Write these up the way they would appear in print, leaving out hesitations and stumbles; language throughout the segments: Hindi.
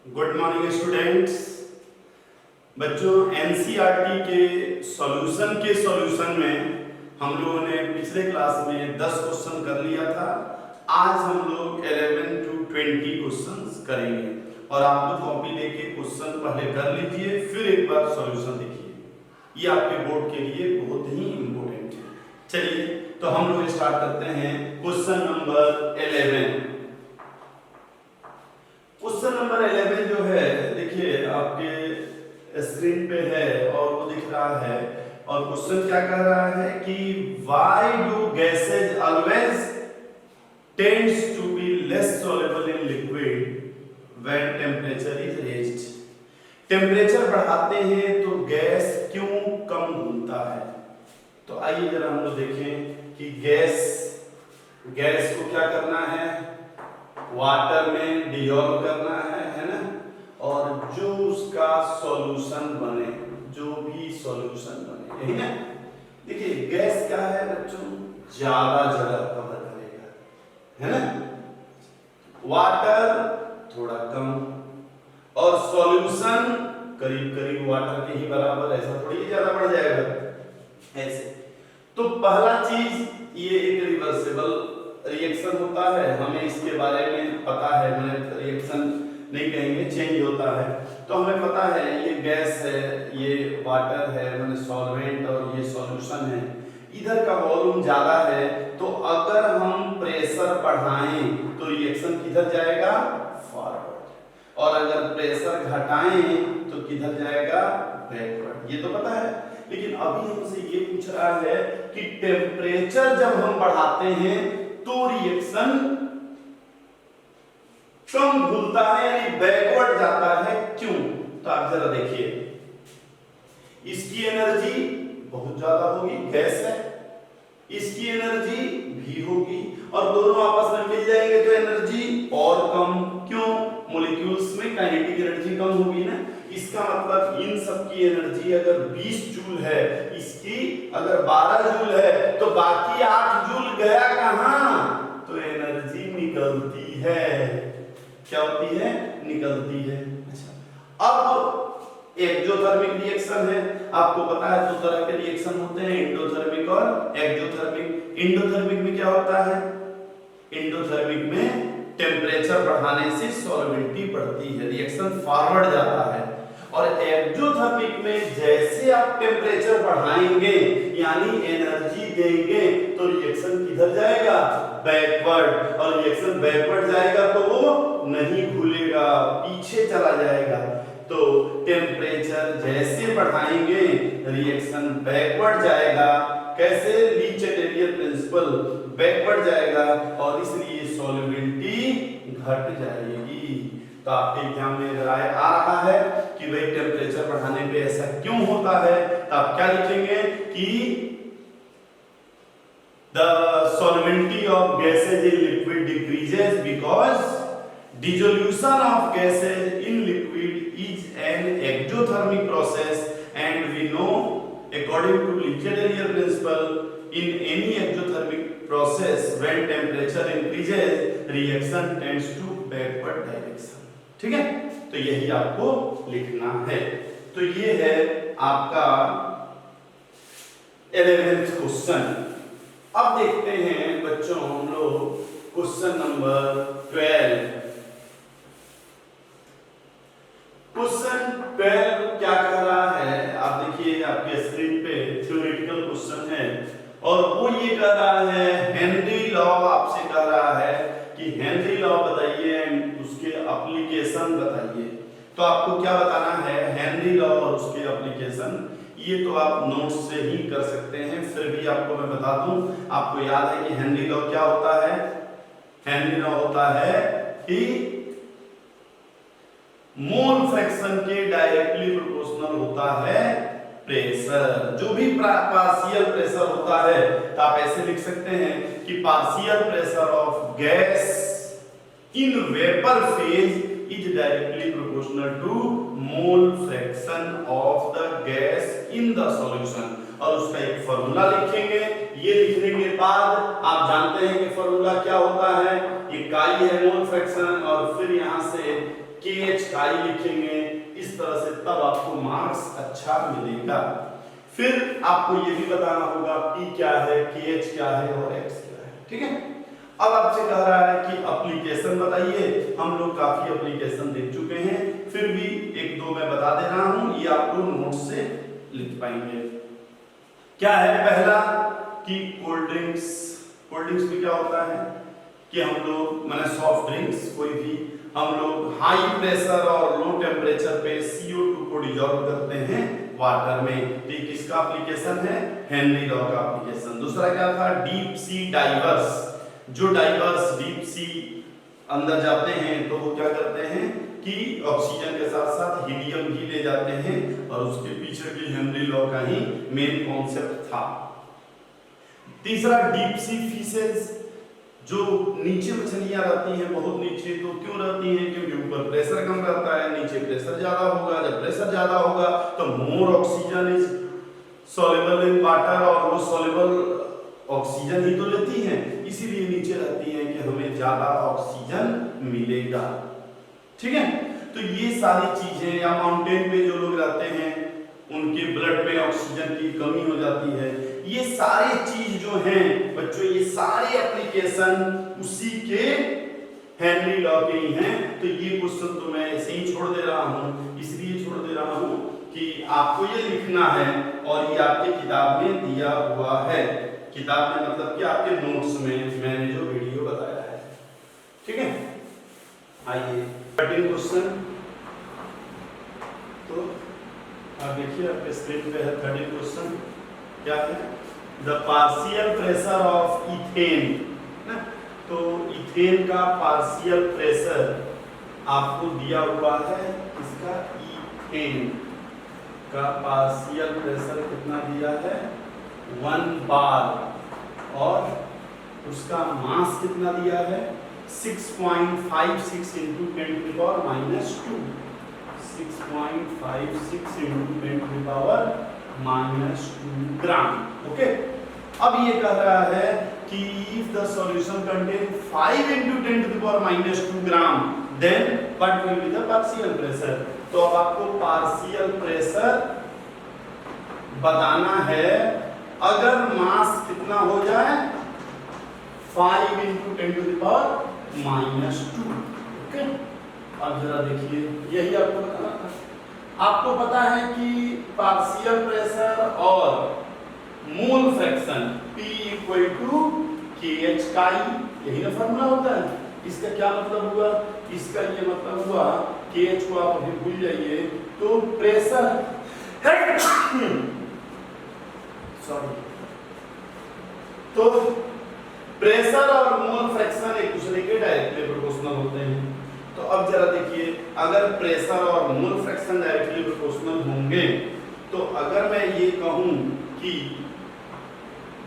Good morning students. बच्चों, एनसीईआरटी के सॉल्यूशन में हम लोगों ने पिछले क्लास में 10 क्वेश्चन कर लिया था। आज हम लोग 11 to 20 क्वेश्चंस करेंगे और आप लोग कॉपी लेके क्वेश्चन पहले कर लीजिए, फिर एक बार सॉल्यूशन देखिए। ये आपके बोर्ड के लिए बहुत ही इंपॉर्टेंट है। चलिए तो हम लोग स्टार्ट करते हैं क्वेश्चन नंबर 11। क्वेश्चन नंबर 11 जो है, देखिए आपके स्क्रीन पे है और वो दिख रहा है। और क्वेश्चन क्या कह रहा है कि why do gases always tends to be less soluble in liquid when temperature is raised। Temperature बढ़ाते हैं तो गैस क्यों कम घुलता है। तो आइए जरा हम लोग देखें कि गैस को क्या करना है, वाटर में डिसॉल्व करना है ना। और जो उसका सॉल्यूशन बने, जो भी सॉल्यूशन बने, यही ना। देखिए गैस क्या है बच्चों, ज्यादा जगह कवर करेगा, है ना। वाटर थोड़ा कम और सॉल्यूशन करीब करीब वाटर के ही बराबर, ऐसा थोड़ी ज्यादा बढ़ जाएगा ऐसे। तो पहला चीज, ये एक रिवर्सिबल रिएक्शन होता है, हमें इसके बारे में पता है। मैंने रिएक्शन नहीं कहेंगे, चेंज होता है तो हमें पता है। ये गैस है, ये वाटर है, मैंने सॉल्वेंट, और ये सॉल्यूशन है। इधर का वॉल्यूम ज्यादा है तो अगर हम प्रेशर बढ़ाएं तो रिएक्शन किधर जाएगा, फॉरवर्ड। और अगर प्रेशर घटाएं तो किधर जाएगा, बैकवर्ड। ये तो पता है। लेकिन अभी हमसे ये पूछ रहा है कि टेम्परेचर जब हम बढ़ाते हैं तो रिएक्शन कम घुलता है, यानी बैकवर्ड जाता है। क्यों? तो आप जरा देखिए, इसकी एनर्जी बहुत ज्यादा होगी, गैस है, इसकी एनर्जी भी होगी और दोनों आपस में मिल जाएंगे तो एनर्जी और कम। क्यों? मॉलिक्यूल्स में काइनेटिक एनर्जी कम होगी ना। इसका मतलब इन सब की एनर्जी अगर 20 जूल है, इसकी अगर 12 जूल है, तो बाकी 8 जूल गया कहां, तो एनर्जी निकलती है। क्या होती है, निकलती है। अच्छा, अब एक्सोथर्मिक रिएक्शन है। आपको पता है दो तरह के रिएक्शन होते हैं, एंडोथर्मिक और एक्सोथर्मिक। एंडोथर्मिक में क्या होता है, एंडोथर्मिक में टेम्परेचर बढ़ाने से सॉल्युबिलिटी बढ़ती है, रिएक्शन फॉरवर्ड जाता है। और एक्सोथर्मिक में जैसे आप टेम्परेचर बढ़ाएंगे यानी एनर्जी देंगे तो रिएक्शन किधर जाएगा, बैकवर्ड। और रिएक्शन बैकवर्ड जाएगा तो वो नहीं घुलेगा, पीछे चला जाएगा। तो टेम्परेचर जैसे बढ़ाएंगे रिएक्शन बैकवर्ड जाएगा। कैसे? ली चैटेलियर प्रिंसिपल, बैकवर्ड जाएगा और इसलिए सॉल्युबिलिटी घट जाएगी। तो आपके एग्जाम में राय आ रहा है कि भाई टेम्परेचर बढ़ाने पे ऐसा क्यों होता है। तो आप क्या लिखेंगे कि the solubility of gases in liquid decreases because dissolution of gases in liquid is an exothermic process and we know according to Le Chatelier principle in any exothermic process when temperature increases reaction tends to backward direction। ठीक है, तो यही आपको लिखना है। तो ये है आपका 11th क्वेश्चन। अब देखते हैं बच्चों हम लोग क्वेश्चन नंबर 12। क्वेश्चन 12 क्या कह रहा है, आप देखिए आपके स्क्रीन पे थ्योरेटिकल क्वेश्चन है और वो ये कह रहा है, हेनरी लॉ आपसे कह रहा है कि हेनरी लॉ बताइए एंड उसके एप्लीकेशन बताइए। तो आपको क्या बताना है, हेनरी लॉ और उसके एप्लीकेशन। ये तो आप नोट्स से ही कर सकते हैं, फिर भी आपको मैं बता दूं। आपको याद है कि हेनरी लॉ क्या होता है, हेनरी लॉ होता है कि मोल फ्रैक्शन के डायरेक्टली प्रोपोर्शनल होता है प्रेशर। जो भी पार्शियल प्रेशर होता है तो आप ऐसे लिख सकते हैं कि partial pressure of gas in vapour phase is directly proportional to mole fraction of the gas in the solution. और उसका एक फार्मूला लिखेंगे। ये लिखने के बाद आप जानते हैं कि फार्मूला क्या होता है, ये काई है मोल फ्रैक्शन, और फिर यहां से KH काई लिखेंगे इस तरह से, तब आपको मार्क्स अच्छा मिलेगा। फिर आपको ये भी बताना होगा P क्या है, KH क्या है और X क्या है। ठीक है, अब आपसे कह रहा है कि एप्लीकेशन बताइए। हम लोग काफी एप्लीकेशन देख चुके हैं, फिर भी एक दो मैं बता दे रहा हूं, ये आप लोग नोट से लिख पाएंगे। क्या है पहला कि कोल्ड ड्रिंक्स। कोल्ड ड्रिंक्स में क्या होता है कि हम लोग माने सॉफ्ट ड्रिंक्स कोई भी हम लोग हाई प्रेशर और लो टेम्परेचर पे CO2 को डिजॉल्व करते हैं वाटर में। तो किसका एप्लीकेशन है, हेनरी लॉ का एप्लीकेशन। दूसरा क्या था, डीप सी डाइवर्स। जो डाइवर्स डीप सी अंदर जाते हैं तो वो क्या करते हैं कि ऑक्सीजन के साथ साथ हीलियम भी ले जाते हैं, और उसके पीछे भी हेनरी लॉ का ही मेन कॉन्सेप्ट था। तीसरा डीप सी फिशेस, जो नीचे मछलियां रहती हैं बहुत नीचे, तो क्यों रहती हैं, क्योंकि ऊपर प्रेशर कम रहता है, नीचे प्रेशर ज्यादा होगा। जब प्रेशर ज्यादा होगा तो मोर oxygen is soluble in water, और वो सॉल्युबल ऑक्सीजन ही तो लेती हैं, इसीलिए नीचे रहती हैं कि हमें ज्यादा ऑक्सीजन मिलेगा। ठीक है, तो ये सारी चीजें, या माउंटेन पे जो लोग रहते हैं उनके ब्लड में ऑक्सीजन की कमी हो जाती है, ये सारी चीज जो हैं बच्चों, ये सारे एप्लीकेशन उसी के हेनरी लॉ के ही हैं। तो ये क्वेश्चन तो मैं ऐसे ही छोड़ दे रहा हूं, इसलिए छोड़ दे रहा हूं कि आपको ये लिखना है, और ये आपके किताब में दिया हुआ है। किताब में मतलब कि आपके नोट्स में मैंने जो वीडियो बताया है। ठीक है, आइए 13 क्वेश्चन। तो आप देखिए आपके स्क्रीन पे है 13 क्वेश्चन। क्या है, the partial pressure of ethane ना, तो इथेन का पार्शियल प्रेशर आपको दिया हुआ है। इसका इथेन का पार्शियल प्रेशर कितना दिया है, 1 बार, और उसका मास कितना दिया है, 6.56 into 10 to the power minus 2, 6.56 into 10 to the power minus 2 gram. Okay, अब ये कह रहा है कि if the solution contain 5 into 10 to the power minus 2 gram, then what will be the partial pressure। तो अब आपको पार्शियल प्रेशर बताना है अगर मास कितना हो जाए, 5 into 10 to the power minus 2। Okay, अब जरा देखिए, यही आपको बताना था। आपको पता है कि पार्शियल प्रेशर और mole fraction P equal to KH chi, यही ना फॉर्मूला होता है। इसका क्या मतलब हुआ, इसका ये मतलब हुआ KH को आप अभी भूल जाइए, तो प्रेशर सॉरी, तो प्रेशर और मोल फ्रैक्शन एक दूसरे के डायरेक्टली प्रोपोर्शनल होते हैं। तो अब जरा देखिए, अगर प्रेशर और मोल फ्रैक्शन डायरेक्टली प्रोपोर्शनल होंगे, तो अगर मैं ये कहूं कि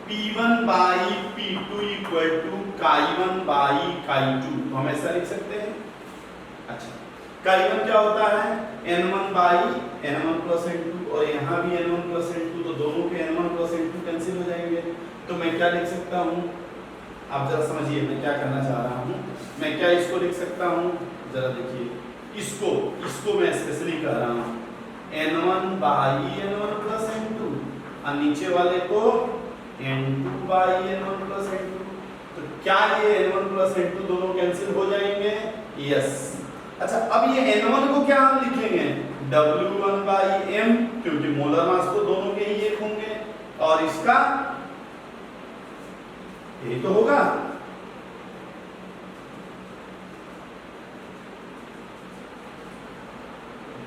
P1 by P2 equal to Chi1 by Chi2, तो हम ऐसा लिख सकते हैं। अच्छा, Chi1 क्या होता है, N1 by N1 plus N2, और यहाँ भी N1 प्लस N2, तो दोनों के N1 प्लस N2 कैंसिल हो जाएंगे। तो मैं क्या लिख सकता हूँ, आप जरा समझिए मैं क्या करना चाह रहा हूँ। मैं क्या इसको लिख सकता हूँ, जरा देखिए, इसको मैं स्पेशली कह रहा हूँ N1 by N1 plus N2, और नीचे वाले को N2 by N1 plus N2। तो क्या ये N1 प्लस N2 दोनों कैंसिल हो जाएंगे, यस। अच्छा, अब ये N1 को क्या हम लिखेंगे, W1 बाई M, क्योंकि मोलर मास तो दोनों के ही एक होंगे, और इसका यही तो होगा।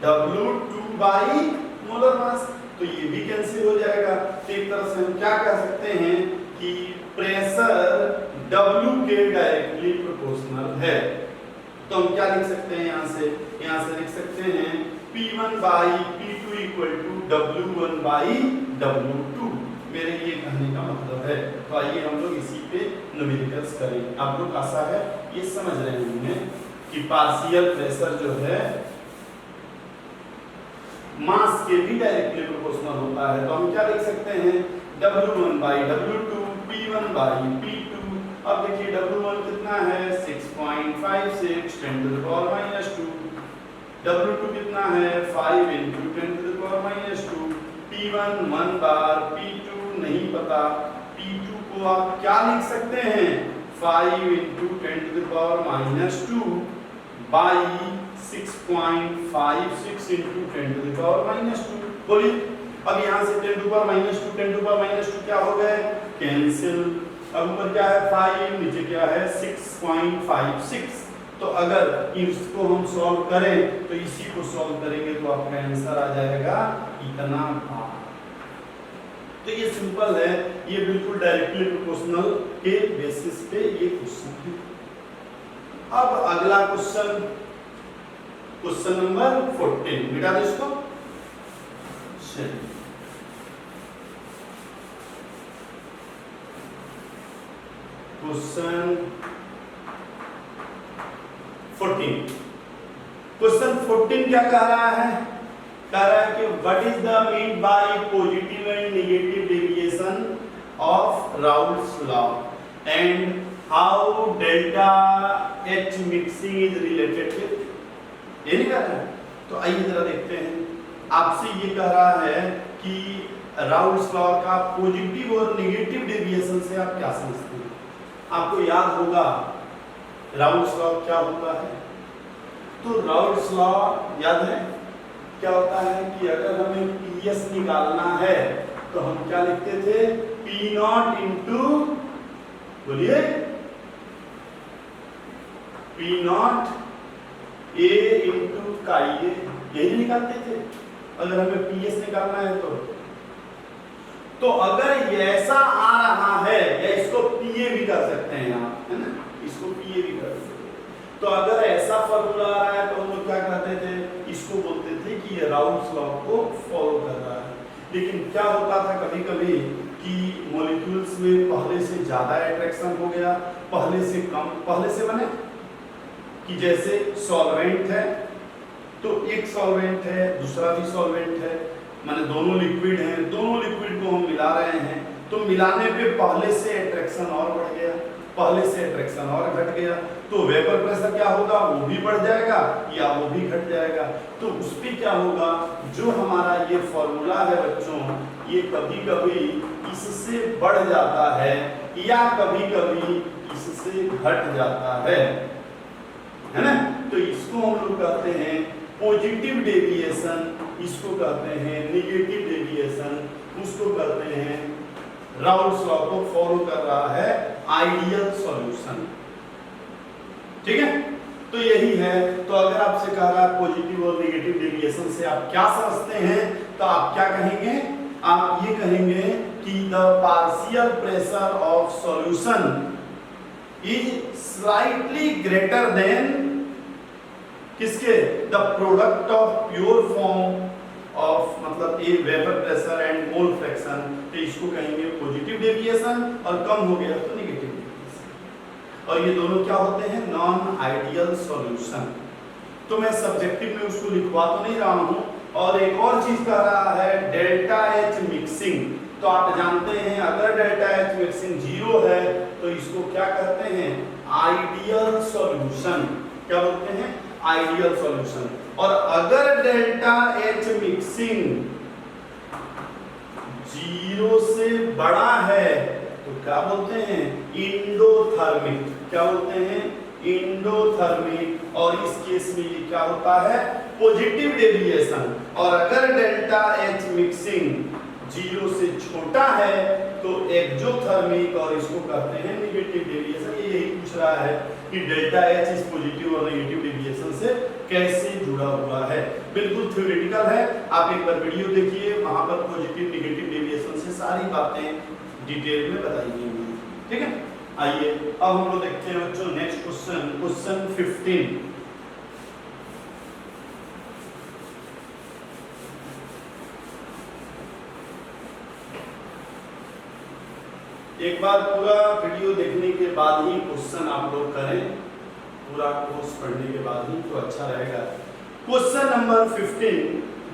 W2 बाई मोलर मास, तो ये भी कैंसिल हो जाएगा। तो एक तरह से हम क्या कह सकते हैं कि प्रेशर W के डायरेक्टली प्रोपोर्शनल है। तो हम क्या लिख सकते हैं, यहाँ से लिख सकते हैं P1 by P2 equal to W1 by W2। मेरे ये कहने का मतलब है। तो आइए हम लोग इसी पे न्यूमेरिकल्स करें। आप लोग आशा है ये समझ रहे होंगे कि पार्शियल प्रेशर जो है मास के भी डायरेक्टली प्रोपोर्शनल होता है। तो हम क्या लिख सकते हैं, W1 by W2, P1 by P2। अब देखिए W1 कितना है, 6.56 10 to the power minus 2, W2 कितना है 5 into 10 to the power minus 2, P1 1 bar, P2 नहीं पता, P2 को आप क्या लिख सकते हैं 5 into 10 to the power minus 2 by 6.56 into 10 to the power minus 2। बोलिए अब यहाँ से 10 to the power minus 2 10 to the power minus 2 क्या हो गए कैंसिल। अब ऊपर क्या है 5, नीचे क्या है 6.56। तो अगर इसको हम सॉल्व करें तो इसी को सॉल्व करेंगे तो आपका आंसर आ जाएगा इतना बार। तो ये सिंपल है, ये बिल्कुल डायरेक्टली प्रोपोर्शनल के बेसिस पे ये क्वेश्चन है। अब अगला क्वेश्चन, क्वेश्चन नंबर 14, मिटा दो इसको। चलिए क्वेश्चन 14, क्वेश्चन 14 क्या कह रहा है, कह रहा है कि what is the mean by positive and negative deviation of Raoult's law and how delta H mixing is related with, ये नहीं कह रहा है। तो आइए जरा देखते हैं, आपसे ये कह रहा है कि राउल्स लॉ का पॉजिटिव और नेगेटिव डेविएशन से आप क्या समझते हैं। आपको याद होगा राउल्स लॉ क्या होता है, तो राउल्स लॉ याद है क्या होता है कि अगर हमें पीएस निकालना है तो हम क्या लिखते थे पी नॉट इंटू, बोलिए पी नॉट ए इंटू काई, यही निकालते थे अगर हमें पीएस निकालना है तो अगर ये ऐसा आ रहा है या इसको पीए भी कर सकते हैं आप, है ना, इसको पीए भी कर सकते हैं। तो अगर ऐसा फॉर्मूला आ रहा है तो हम लोग क्या कहते थे, इसको बोलते थे कि ये राउल्स लॉ को फॉलो कर रहा है। लेकिन क्या होता था कभी कभी कि मॉलिक्यूल्स में पहले से ज्यादा अट्रैक्शन हो गया, पहले से कम, पहले से बने कि जैसे सॉल्वेंट है तो एक सॉल्वेंट है दूसरा भी सॉल्वेंट है, माने दोनों लिक्विड हैं, दोनों लिक्विड को हम मिला रहे हैं तो मिलाने पे पहले से अट्रैक्शन और बढ़ गया, पहले से अट्रैक्शन और घट गया, तो वेपर प्रेशर क्या होगा वो भी बढ़ जाएगा या वो भी घट जाएगा। तो उस पे क्या होगा, जो हमारा ये फॉर्मूला है बच्चों, ये कभी कभी इससे बढ़ जाता है या कभी कभी इससे घट जाता है ना। तो इसको हम लोग कहते हैं पॉजिटिव डेविएशन, इसको कहते हैं नेगेटिव डेविएशन, उसको कहते हैं राउल्स लॉ को फॉलो कर रहा है आइडियल सॉल्यूशन। ठीक है, तो यही है। तो अगर आपसे कह रहा है पॉजिटिव और नेगेटिव डेविएशन से आप क्या समझते हैं, तो आप क्या कहेंगे, आप ये कहेंगे कि the partial pressure of solution is slightly greater than किसके, the product of pure form of, मतलब a vapour pressure and mole fraction, तो इसको कहेंगे पॉजिटिव डेविएशन, और कम हो गया तो नेगेटिव डेविएशन। और ये दोनों क्या होते हैं, नॉन आइडियल सॉल्यूशन। तो मैं सब्जेक्टिव में उसको लिखवा तो नहीं रहा हूं। और एक और चीज कह रहा है डेल्टा एच मिक्सिंग, तो आप जानते हैं अगर डेल्टा एच मिक्सिंग 0 है तो इसको क्या कहते हैं, आइडियल सॉल्यूशन। क्या बोलते हैं, आइडियल सॉल्यूशन। और अगर डेल्टा एच मिक्सिंग 0 से बड़ा है तो क्या बोलते हैं, इंडोथर्मिक। क्या बोलते हैं, इंडोथर्मिक। और इस केस में ये क्या होता है, पॉजिटिव डेविएशन। और अगर डेल्टा एच मिक्सिंग 0 से छोटा है तो एक्सोथर्मिक, और इसको कहते हैं नेगेटिव डेविएशन। ये यही पूछ रहा है कि डेल्टा एच इस पॉजिटिव और नेगेटिव डेविएशन से कैसे जुड़ा हुआ है। बिल्कुल थ्योरेटिकल है, आप एक बार वीडियो देखिए, वहां पर पॉजिटिव नेगेटिव डेविएशन से सारी बातें डिटेल में बताई गई हैं। ठीक है, आइए अब हम लोग देखते हैं बच्चों नेक्स्ट क्वेश्चन, क्वेश्चन 15। एक बार पूरा वीडियो देखने के बाद ही क्वेश्चन आप लोग करें, पूरा कोर्स पढ़ने के बाद ही तो अच्छा रहेगा। क्वेश्चन नंबर 15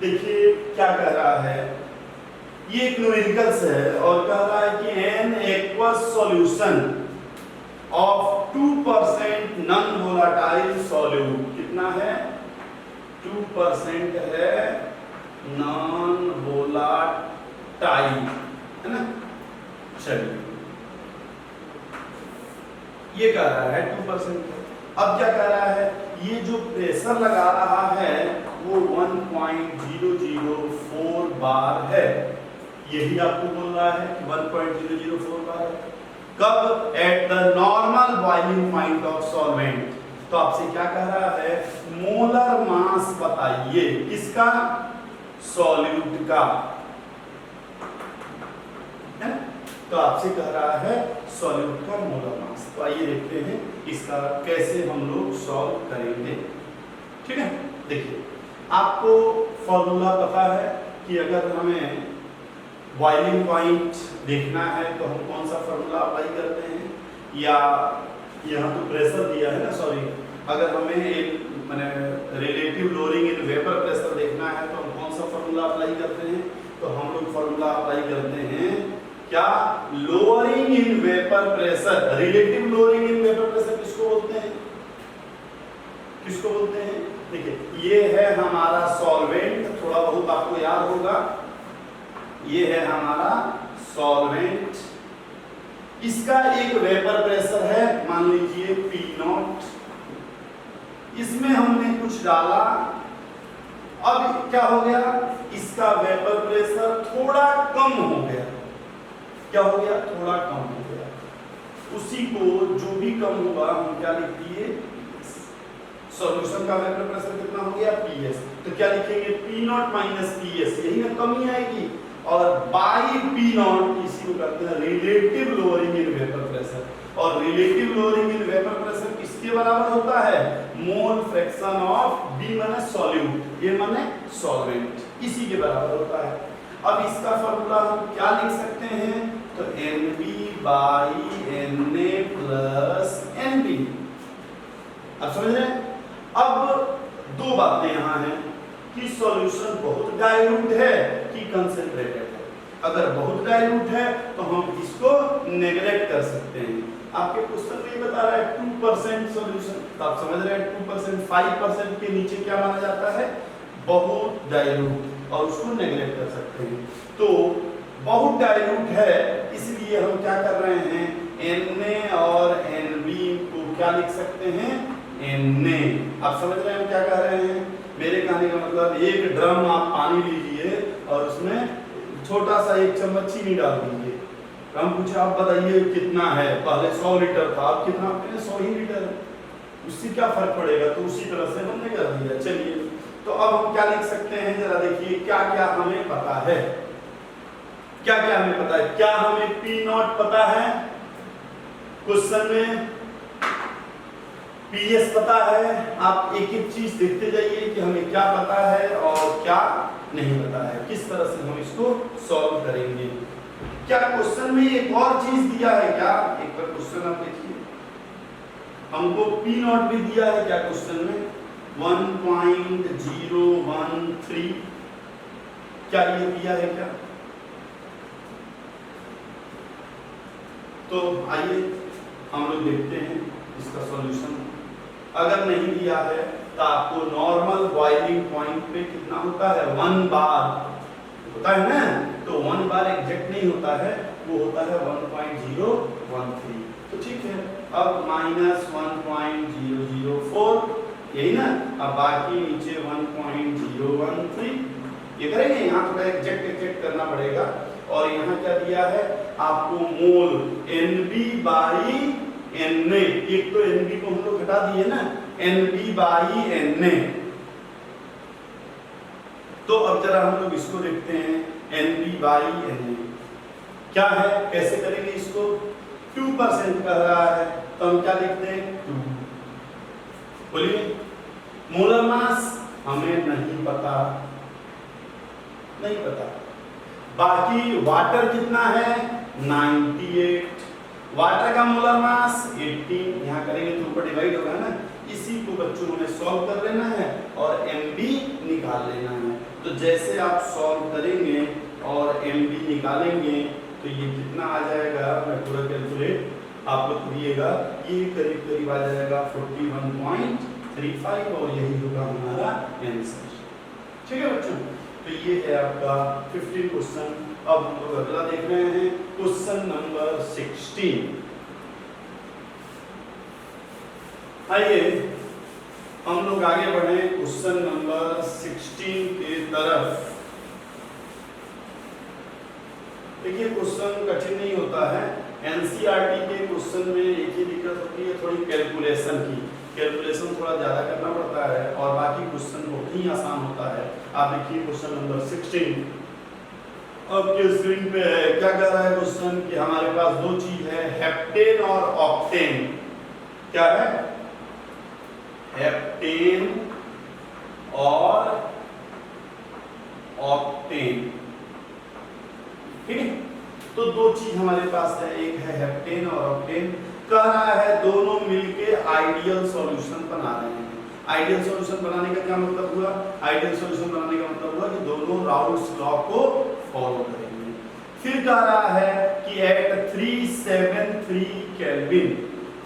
देखिए क्या कह रहा है, ये एक न्यूमेरिकल्स है और कह रहा है कि an aqueous solution of 2% non volatile solute कितना है, 2 2% है नॉन वोलाटाइल, है ना। चलिए ये कह रहा है 2%। अब क्या कह रहा है, ये जो प्रेशर लगा रहा है वो 1.004 बार है, यही आपको बोल रहा है कि 1.004 बार है। कब? At the normal boiling point of solvent. तो आपसे क्या कह रहा है, मोलर मास बताइए, किसका? सॉल्यूट का, है? तो आपसे कह रहा है सॉल्यूट का मोलर मास। तो आइए देखते हैं इसका कैसे हम लोग सॉल्व करेंगे। ठीक है, देखिए आपको फॉर्मूला पता है कि अगर हमें बॉइलिंग पॉइंट देखना है तो हम कौन सा फॉर्मूला अप्लाई करते हैं, या यहाँ तो प्रेशर दिया है ना, सॉरी, अगर हमें मैंने relative lowering in vapour pressure देखना है तो हम कौन सा फॉर्मूला अप्लाई करते हैं? तो हम लोग फॉर्मूला अप्लाई करते हैं क्या? Lowering in vapour pressure. Relative lowering in vapour pressure किसको बोलते हैं? किसको बोलते हैं? देखिए ये है हमारा सॉल्वेंट, थोड़ा बहुत आपको याद होगा, ये है हमारा सॉल्वेंट, इसका एक वेपर प्रेशर है मान लीजिए P0, इसमें हमने कुछ डाला, अब क्या हो गया, इसका वेपर प्रेशर थोड़ा कम हो गया। क्या हो गया? थोड़ा कम हो गया। उसी को जो भी कम हुआ हम क्या लिख दिए, सॉल्यूशन का वेपर प्रेशर कितना हो गया? PS। तो क्या लिखेंगे? P0 माइनस PS, यही ना कमी आएगी, और बाई P0 इसी को कहते हैं relative lowering in vapour pressure. और relative lowering in vapour pressure किसके बराबर होता है? मोल फ्रैक्शन ऑफ B माने सॉल्यूट, ये माने सॉल्वेंट, इसी के बराबर होता है। अब इसका फॉर्मूला हम क्या लिख सकते हैं? तो NB by Na plus NB। अब समझ रहे हैं? अब दो बातें यहाँ हैं कि सॉल्यूशन बहुत डाइल्यूट है कि कंसंट्रेटेड है। अगर बहुत डाइल्यूट है तो हम इसको नेगलेक्ट कर सकते हैं। आपके क्वेश्चन में बता रहा है 2% सॉल्यूशन, तो आप समझ रहे हैं 2%, 5% के नीचे क्या माना जाता है? बहुत डाइल्यूट, और उसको नेगलेक्ट कर सकते हैं। तो बहुत डाइल्यूट है, इसलिए हम क्या कर रहे हैं, Na और Nb को क्या लिख सकते हैं? Na। आप समझ रहे हैं हम क्या कह रहे हैं? मेरे कहने का मतलब एक ड्रम आप पानी लीजिए और उसमें छोटा सा 1 चम्मच चीनी डाल दीजिए। हम पूछे आप बताइए कितना है, पहले 100 लीटर था, अब कितना? आपने 100 ही लीटर है, उससे क्या फर्क पड़ेगा? तो उसी तरह से हमने कर दिया। चलिए तो अब हम क्या लिख सकते हैं, जरा देखिए क्या क्या हमें पता है, क्या क्या हमें पता है। क्या हमें P0 पता है? क्वेश्चन में PS पता है। आप एक एक चीज देखते जाइए कि हमें क्या पता है और क्या नहीं पता है, किस तरह से हम इसको सॉल्व करेंगे। क्या क्वेश्चन में एक और चीज दिया है क्या? एक बार क्वेश्चन आप देखिए, हमको P0 भी दिया है क्या क्वेश्चन में? 1.013, क्या ये दिया है क्या? तो आइए हम लोग देखते हैं इसका सॉल्यूशन। अगर नहीं दिया है तो आपको नॉर्मल बॉइलिंग पॉइंट पे कितना होता है? 1 बार होता है ना, तो 1 बार एग्जैक्ट नहीं होता है, वो होता है 1.013। तो ठीक है, अब -1.004, यही ना, अब बाकी नीचे 1.013 ये करेंगे। यहाँ थोड़ा एग्जैक्ट करना पड़ेगा। और यहाँ क्या दिया है आपको? मोल NB बाई Na, एक तो NB को हम लोग घटा दिए ना, NB बाई Na। तो अब जरा हम लोग इसको देखते हैं, NB बाई Na क्या है, कैसे करेंगे इसको? 2% कह रहा है तो हम क्या लिखते हैं? 2। बोलिए मोलर मास हमें नहीं पता, नहीं पता। बाकी वाटर कितना है? 98। वाटर का मोलर मास 18, यहाँ करेंगे तो ऊपर डिवाइड होगा ना। इसी को बच्चों हमें सॉल्व कर लेना है और MB निकाल लेना है। तो जैसे आप सॉल्व करेंगे और MB निकालेंगे तो ये कितना आ जाएगा? मैं पूरा कैलकुलेट आप लोग दिएगा, ये करीब करीब आ जाएगा 41.3 0.35 और यही होगा हमारा आंसर। ठीक है बच्चों, तो ये है आपका 15 क्वेश्चन। अब हम लोग अगला देख रहे हैं क्वेश्चन नंबर 16। आइए हम लोग आगे बढ़े क्वेश्चन नंबर 16 के तरफ। देखिए क्वेश्चन कठिन नहीं होता है। एनसीईआरटी के क्वेश्चन में एक ही दिक्कत होती है थोड़ी कैलकुलेशन की। कैलकुलेशन थोड़ा ज्यादा करना पड़ता है और बाकी क्वेश्चन बहुत ही आसान होता है। आप देखिए क्वेश्चन नंबर 16 आपके स्क्रीन पे है। क्या कह रहा है क्वेश्चन कि हमारे पास दो चीज है, हेप्टेन और ऑक्टेन। क्या है? हेप्टेन और ऑक्टेन। ठीक है, तो दो चीज हमारे पास है, एक है हेप्टेन और ऑक्टेन। कह रहा है दोनों मिलके आइडियल सॉल्यूशन बना रहे हैं। आइडियल सॉल्यूशन बनाने का क्या मतलब हुआ? आइडियल सॉल्यूशन बनाने का मतलब हुआ कि दोनों राउल्स लॉ को फॉलो करेंगे। फिर कह रहा है कि एट 373 केल्विन।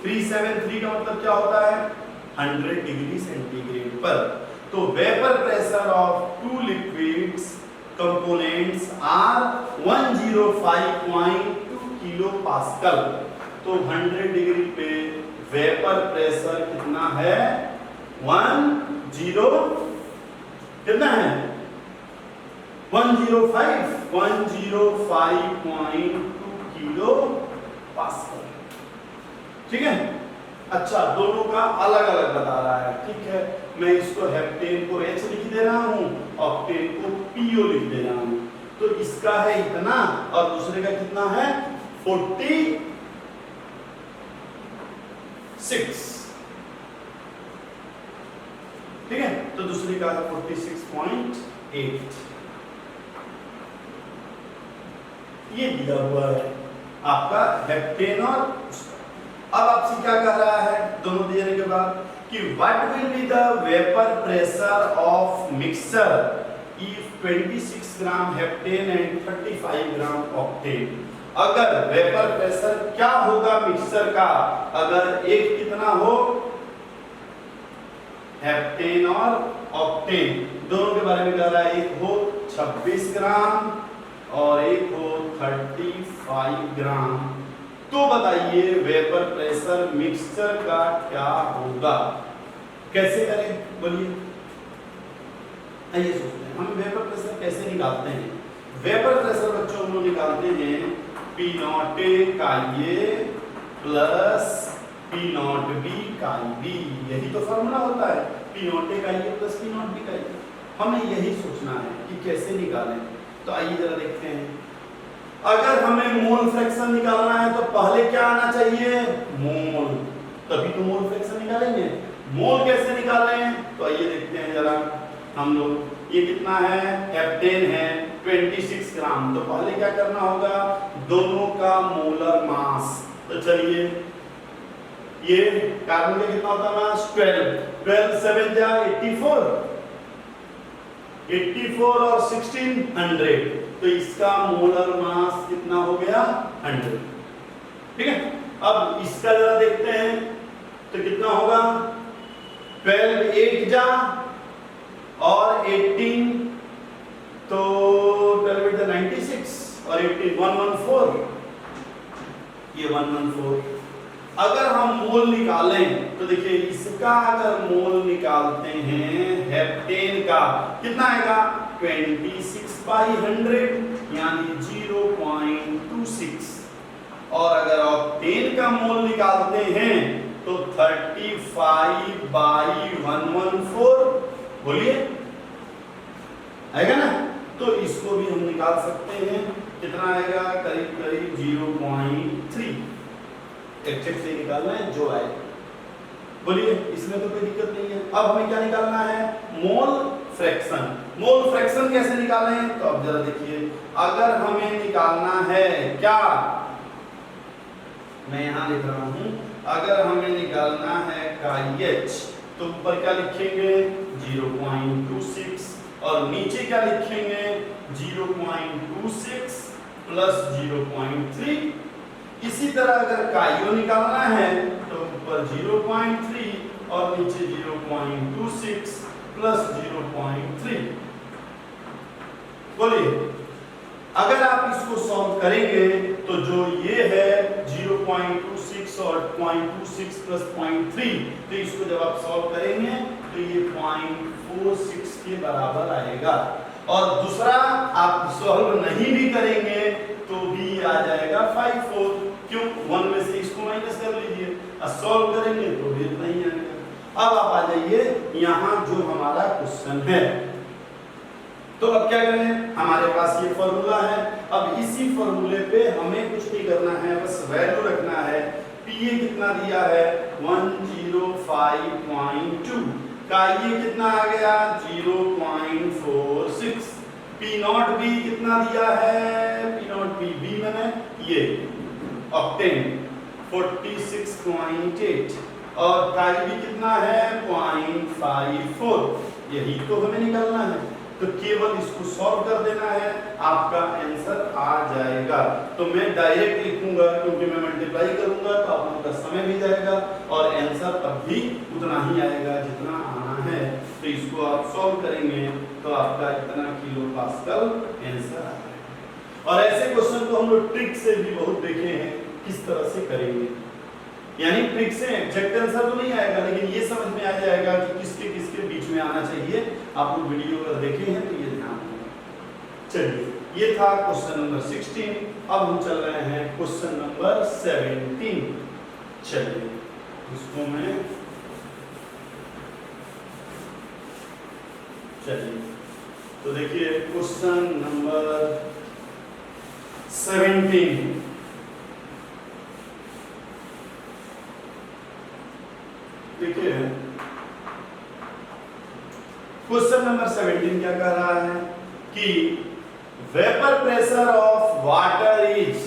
373 का मतलब क्या होता है? 100 डिग्री सेंटीग्रेड पर। तो vapour pressure of two liquids components are 105.2 kilo pascal. तो 100 डिग्री पे वेपर प्रेशर कितना है? 105 105.2 किलो पास्कल। ठीक है, अच्छा दोनों का अलग अलग बता रहा है। ठीक है, मैं इसको हेप्टेन को H लिख दे रहा हूं, ऑक्टेन को PO लिख दे रहा हूं। तो इसका है इतना और दूसरे का कितना है? 46। ठीक है, तो दूसरी का है 46.8। ये दिया हुआ है आपका हेप्टेन और उसका। अब आपसे क्या कह रहा है दोनों देने के बाद कि what will be the vapour pressure of mixture if 26 gram heptane and 35 gram octane. अगर वेपर प्रेशर क्या होगा मिक्सचर का अगर एक कितना हो? हेप्टेन और ऑक्टेन दोनों के बारे में कह रहा है। एक हो 26 ग्राम और एक हो 35 ग्राम। तो बताइए वेपर प्रेशर मिक्सचर का क्या होगा? कैसे करें बोलिए? आइए सोचते हैं हम वेपर प्रेशर कैसे निकालते हैं। वेपर प्रेशर बच्चों हम लोग निकालते हैं P नॉट का ये प्लस P नॉट B का B। यही तो फॉर्मूला होता है, P नॉट का ये प्लस P नॉट B का ये। हमें यही सोचना है कि कैसे निकालें। तो आइए जरा देखते हैं। अगर हमें मोल फ्रैक्शन निकालना है तो पहले क्या आना चाहिए? मोल, तभी तो मोल फ्रैक्शन निकालेंगे। मोल कैसे निकालें? तो आइए देखते हैं जरा हम लोग। ये कितना है? हेप्टेन है 26 ग्राम। तो पहले क्या करना होगा? दोनों का मोलर मास। तो चलिए ये कार्बन का कितना होता है मास? 12 7 जा 84 और 16 100। तो इसका मोलर मास कितना हो गया? 100। ठीक है, अब इसका जरा देखते हैं तो कितना होगा? 12 8 जा और 18 तो 12 96 और 18 114। ये 114। अगर हम मोल निकालें तो देखिए इसका अगर मोल निकालते हैं हेप्टेन का कितना आएगा? 26/100 यानी 0.26। और अगर ऑक्टेन का मोल निकालते हैं तो 35/114। बोलिए आएगा ना? तो इसको भी हम निकाल सकते हैं। कितना आएगा? करीब करीब 0.3। एक्जेक्ट से निकालना है जो आए। बोलिए इसमें तो कोई दिक्कत नहीं है। अब हमें क्या निकालना है? Mole fraction. मोल फ्रैक्शन कैसे निकालें? तो अब जरा देखिए, अगर हमें निकालना है क्या, मैं यहां लिख रहा हूं, अगर हमें निकालना है का H तो ऊपर क्या लिखेंगे? 0.26 और नीचे क्या लिखेंगे? 0.26 प्लस 0.3। इसी तरह अगर काइयो निकालना है तो ऊपर 0.3 और नीचे 0.26 प्लस 0.3। बोलिए, अगर आप इसको सॉल्व करेंगे तो जो ये है 0.26 और 0.26 प्लस 0.3, तो इसको जब आप सॉल्व करेंगे तो ये 0.46 के बराबर आएगा। और दूसरा आप सॉल्व नहीं भी करेंगे तो भी आ जाएगा 54। क्यों? 1 में से इसको माइनस कर लीजिए, और सॉल्व करेंगे तो भी इतना ही आएगा। अब आप आ जाइए यहाँ जो हमारा क्वेश्चन है। तो अब क्या करें, हमारे पास ये फॉर्मूला है। अब इसी फॉर्मूले पे हमें कुछ नहीं करना है, बस वैल्यू रखना है। पीए कितना दिया है 105.2 का, ये कितना आ गया 0.46। पी नॉट बी कितना दिया है, पी नॉट बी बी मैंने ये ऑक्टेन 46.8 और काई भी कितना है 0.54। यही तो हमें निकालना है, तो केवल इसको सॉल्व कर देना है, आपका आंसर आ जाएगा। तो मैं डायरेक्ट लिखूंगा क्योंकि मैं मल्टीप्लाई करूंगा तो आप लोगों का समय भी जाएगा और आंसर तब भी उतना ही आएगा जितना आना है। तो इसको आप सॉल्व करेंगे तो आपका इतना किलो पास्कल आंसर आ जाएगा। और ऐसे क्वेश्चन को हम लोग ट्रिक से भी बहुत देखे हैं किस तरह से करेंगे, यानी ट्रिक से एग्जैक्ट आंसर तो नहीं आएगा, लेकिन ये समझ में आ जाएगा कि किसके किसके बीच में आना चाहिए। आप लोग वीडियो अगर देखे हैं तो ये ध्यान रखना। चलिए, ये था क्वेश्चन नंबर 16। अब हम चल रहे हैं क्वेश्चन नंबर 17। चलिए इसको मैं तो देखिए क्वेश्चन नंबर 17। देखिए क्वेश्चन नंबर 17 क्या कह रहा है कि vapour pressure of water is,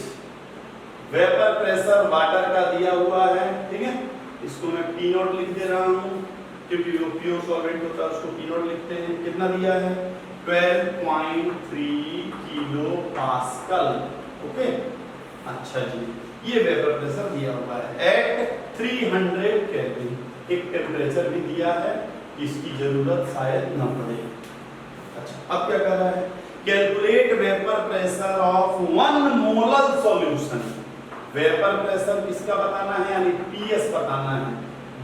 vapour pressure water का दिया हुआ है, ठीक है। इसको मैं पी नॉट लिख दे रहा हूं क्योंकि वो प्योर सॉल्वेंट होता है, उसको पी नॉट लिखते हैं। कितना दिया है 12.3 किलो पास्कल। ओके, अच्छा जी, ये वेपर प्रेशर दिया हुआ है एट 300 केल्विन। एक टेम्परेचर भी दिया है, इसकी जरूरत शायद न पड़े। अच्छा, अब क्या कर रहा है, calculate vapour pressure of 1 molar solution. Vapour pressure किसका बताना है, यानी पीएस बताना है।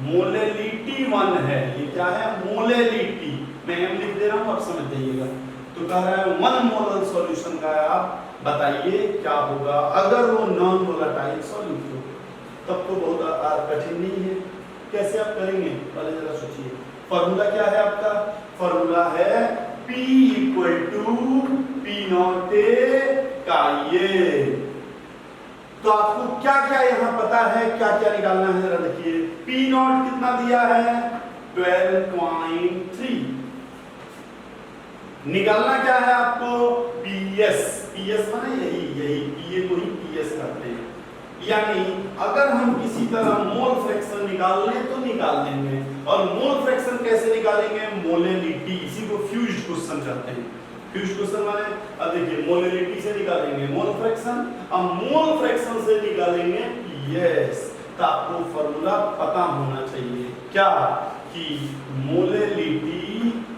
मोलेलिटी 1 है, ये क्या है मोलेलिटी, मैं एम लिख दे रहा हूं, आप समझ जाइएगा। तो कह रहा है 1 मोलर सॉल्यूशन का आप बताइए क्या होगा अगर वो नॉन वोलेटाइल सॉल्यूट हो। तब तो बहुत कठिन नहीं है, कैसे आप करेंगे पहले जरा सोचिए। फॉर्मूला क्या है आपका, फॉर्मूला है P equal to P nought का ये। तो आपको क्या क्या यहाँ पता है, क्या क्या निकालना है जरा देखिए। पी नॉट कितना दिया है 12.3। निकालना क्या है आपको पीएस, पीएस माने यही पीए को ही पीएस कहते हैं। यानी अगर हम किसी तरह मोल फ्रैक्शन निकाल लें तो निकाल देंगे। और मोल फ्रैक्शन कैसे निकालेंगे, मोलेलिटी, इसी को फ्यूज्ड क्वेश्चन कहते हैं। फ्यूज्ड क्वेश्चन माने अब देखिए मोलेलिटी से निकालेंगे मोल फ्रैक्शन, अब मोल फ्रैक्शन से निकालेंगे पीएस। तो आपको फॉर्मूला पता होना चाहिए क्या, कि मोलेलिटी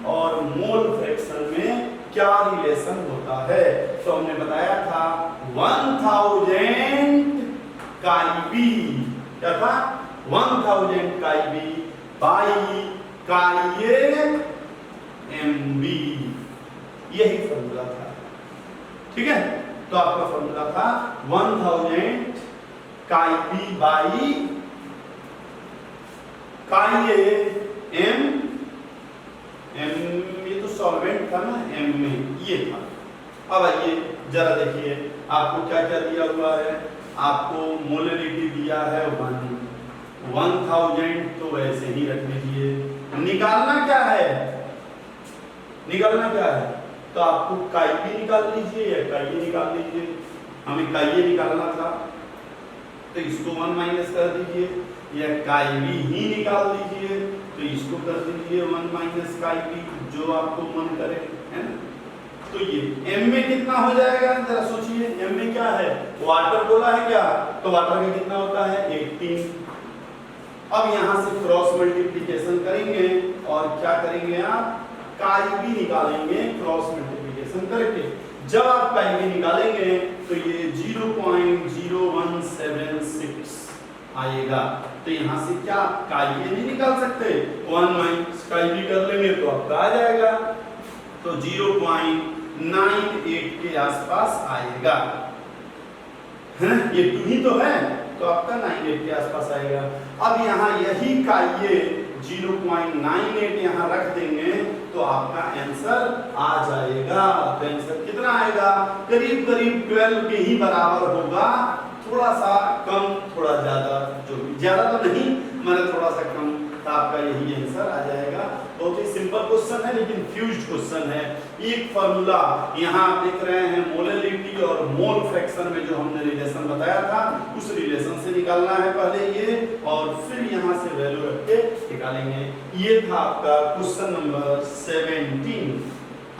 और मोल फ्रैक्शन में क्या रिलेशन होता है। तो हमने बताया था 1000 काईबी, क्या था 1000 काईबी बाई काईए एमबी, यही फॉर्मूला था, ठीक है। तो आपका फॉर्मूला था 1000 काईबी बाई काईए एम, ये तो सॉल्वेंट था ना, एम में ये था। अब आइए जरा देखिए आपको क्या क्या दिया हुआ है। आपको मोलेलिटी दिया है 1000, तो वैसे ही रख लीजिए। निकालना क्या है, निकालना क्या है, तो आपको काईबी निकाल लीजिए या काईए निकाल लीजिए। हमें काईए निकालना था तो इसको 1 माइनस कर दीजिए, या काईबी ही निकाल दीजिए तो इसको कर दीजिए 1 माइनस काईबी, जो आपको मन करे, है ना। तो ये m में कितना हो जाएगा जरा सोचिए। m में क्या है, वाटर बोला है क्या, तो वाटर का कितना होता है 18। अब यहां से क्रॉस मल्टीप्लिकेशन करेंगे और क्या करेंगे आप काई भी निकालेंगे क्रॉस मल्टीप्लिकेशन करके। जब आप काई भी निकालेंगे तो ये 0.0176 आएगा। तो यहां से क्या काई नहीं निकाल सकते, 1 माइनस काई भी कर लेंगे तो आपका आ जाएगा। तो 0.98 के आसपास आएगा, है ये 2 ही तो है, तो आपका 98 के आसपास आएगा। अब यहाँ यही का ये 0.98 यहाँ रख देंगे तो आपका आंसर आ जाएगा। तो आंसर कितना आएगा, करीब करीब 12 के ही बराबर होगा, थोड़ा सा कम थोड़ा ज्यादा, जो ज्यादा तो नहीं मैंने थोड़ा सा कम, तो आपका यही आंसर आ जाएगा। बहुत ही सिंपल क्वेश्चन है लेकिन फ्यूज्ड क्वेश्चन है। एक फार्मूला यहाँ आप देख रहे हैं मोलैलिटी और मोल फ्रैक्शन में जो हमने रिलेशन बताया था उस रिलेशन से निकालना है पहले ये, और फिर यहाँ से वैल्यू रख के निकालेंगे। ये था आपका क्वेश्चन नंबर 17।